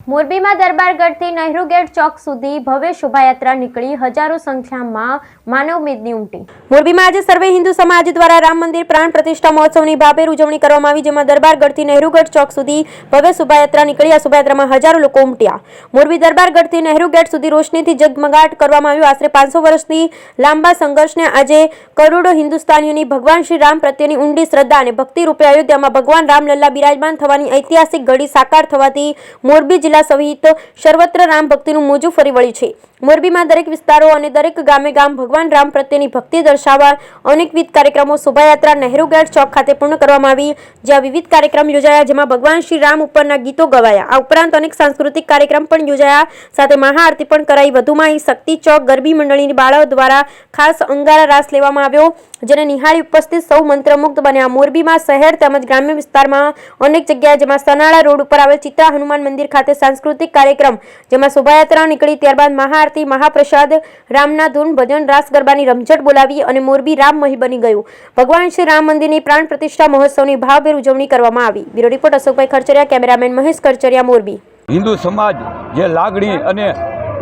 મોરબીમાં દરબારગઢથી નહેરુ ગેટ ચોક સુધી ભવ્ય શોભાયાત્રા નીકળી હજારો સંખ્યામાં માનવ મેદની ઉમટી। મોરબીમાં આજે સર્વે હિન્દુ સમાજ દ્વારા રામ મંદિર પ્રાણ પ્રતિષ્ઠા મહોત્સવની ભાભેર ઉજવણી કરવામાં આવી, જેમાં દરબારગઢથી નહેરુ ગેટ ચોક સુધી ભવ્ય શોભાયાત્રા નીકળી। આ શોભાયાત્રામાં હજારો લોકો ઉમટ્યા। મોરબી દરબારગઢથી નહેરુ ગેટ સુધી રોશનીથી જગમગાટ કરવામાં આવ્યું। આશરે 500 વર્ષથી લાંબા સંઘર્ષને આજે કરોડો હિન્દુસ્તાનીઓની ભગવાન શ્રી રામ પ્રત્યેની ઊંડી શ્રદ્ધા અને ભક્તિ રૂપે અયોધ્યામાં ભગવાન રામલલ્લા બિરાજમાન થવાની ઐતિહાસિક ઘડી સાકાર થવાથી મોરબી જિલ્લા સહિત સર્વત્ર રામ ભક્તિનું મોજું ફરી વળ્યું છે। મોરબીમાં દરેક વિસ્તારો અને દરેક ગામે ગામ ભગવાન રામ પ્રત્યેની ભક્તિ દર્શાવવા અનેકવિધ કાર્યક્રમો શોભાયાત્રા નહેરુ ગેટ ચોક ખાતે પૂર્ણ કરવામાં આવી, જ્યાં વિવિધ કાર્યક્રમ યોજાયા, જેમાં ભગવાન શ્રી રામ ઉપરના ગીતો ગવાયા। આ ઉપરાંત અનેક સાંસ્કૃતિક કાર્યક્રમ પણ યોજાયા, સાથે મહાઆરતી પણ કરાઈ। વધુમાં અહીં શક્તિ ચોક ગરબી મંડળીની બાળાઓ દ્વારા ખાસ અંગારા રાસ લેવામાં આવ્યો, જેને નિહાળી ઉપસ્થિત સૌ મંત્રમુગ્ધ બન્યા। મોરબીમાં શહેર તેમજ ગ્રામ્ય વિસ્તારમાં અનેક જગ્યાએ, જેમાં સનાળા રોડ ઉપર આવેલ ચિત્રા હનુમાન મંદિર ખાતે સાંસ્કૃતિક કાર્યક્રમ, જેમાં શોભાયાત્રા નીકળી, ત્યારબાદ મહાઆરતી, મહાપ્રસાદ, રામના ધૂન, ભજન, રાસ ગરબાની રમઝટ બોલાવી અને મોરબી રામમહી બની ગયું। ભગવાન શ્રી રામ મંદિરની પ્રાણ પ્રતિષ્ઠા મહોત્સવની ભાવભેર ઉજવણી કરવામાં આવી। બ્યુરો રિપોર્ટ અશોકભાઈ ખરચરિયા, કેમેરામેન મહેશ ખરચરિયા, મોરબી। હિન્દુ સમાજ જે લાગણી અને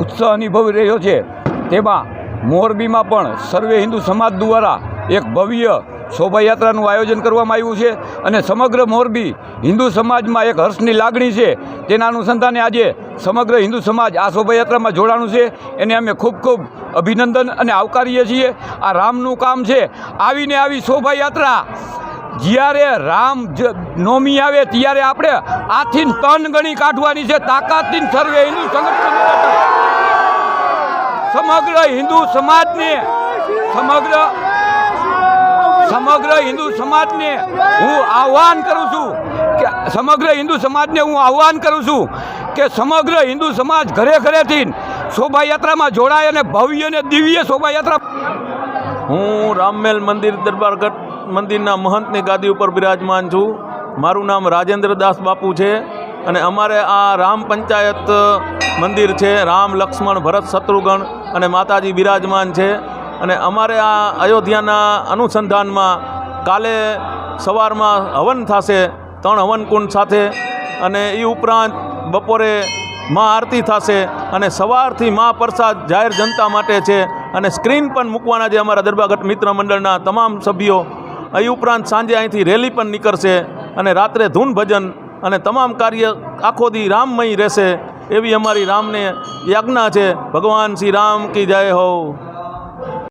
ઉત્સાહ અનુભવી રહ્યો છે, તેમાં મોરબીમાં પણ સર્વે હિન્દુ સમાજ દ્વારા એક ભવ્ય શોભાયાત્રાનું આયોજન કરવામાં આવ્યું છે અને સમગ્ર મોરબી હિન્દુ સમાજમાં એક હર્ષની લાગણી છે। તેના અનુસંધાને આજે સમગ્ર હિન્દુ સમાજ આ શોભાયાત્રામાં જોડાણું છે, એને અમે ખૂબ ખૂબ અભિનંદન અને આવકારીએ છીએ। આ રામનું કામ છે। આવીને આવી શોભાયાત્રા જ્યારે રામ નોમી આવે ત્યારે આપણે આથી તન ગણી કાઢવાની છે, તાકાતથી સર્વે હિન્દુ સંગઠન સમગ્ર હિન્દુ સમાજને સમગ્ર હિન્દુ સમાજને હું આહ્વાન કરું છું કે સમગ્ર હિન્દુ સમાજ ઘરે ઘરેથી શોભાયાત્રામાં જોડાય અને ભવ્ય અને દિવ્ય શોભાયાત્રા। હું રામમેલ મંદિર દરબારગઢ મંદિરના મહંતની ગાદી ઉપર બિરાજમાન છું। મારું નામ રાજેન્દ્રદાસ બાપુ છે અને અમારે આ રામ પંચાયત મંદિર છે। રામ, લક્ષ્મણ, ભરત, શત્રુઘ્ન અને માતાજી બિરાજમાન છે અને અમારે આ અયોધ્યાના અનુસંધાનમાં કાલે સવારમાં હવન થશે 3 હવનકુંડ સાથે, અને એ ઉપરાંત બપોરે મા આરતી થશે અને સવારથી મા પ્રસાદ જાહેર જનતા માટે છે અને સ્ક્રીન પણ મૂકવાના છે અમારા દરબારગઢ મિત્ર મંડળના તમામ સભ્યો। એ ઉપરાંત સાંજે અહીંથી રેલી પણ નીકળશે અને રાત્રે ધૂન ભજન અને તમામ કાર્ય આખો દી રામમય રહેશે, એવી અમારી રામને યાજ્ઞા છે। ભગવાન શ્રી રામ કી જય હો।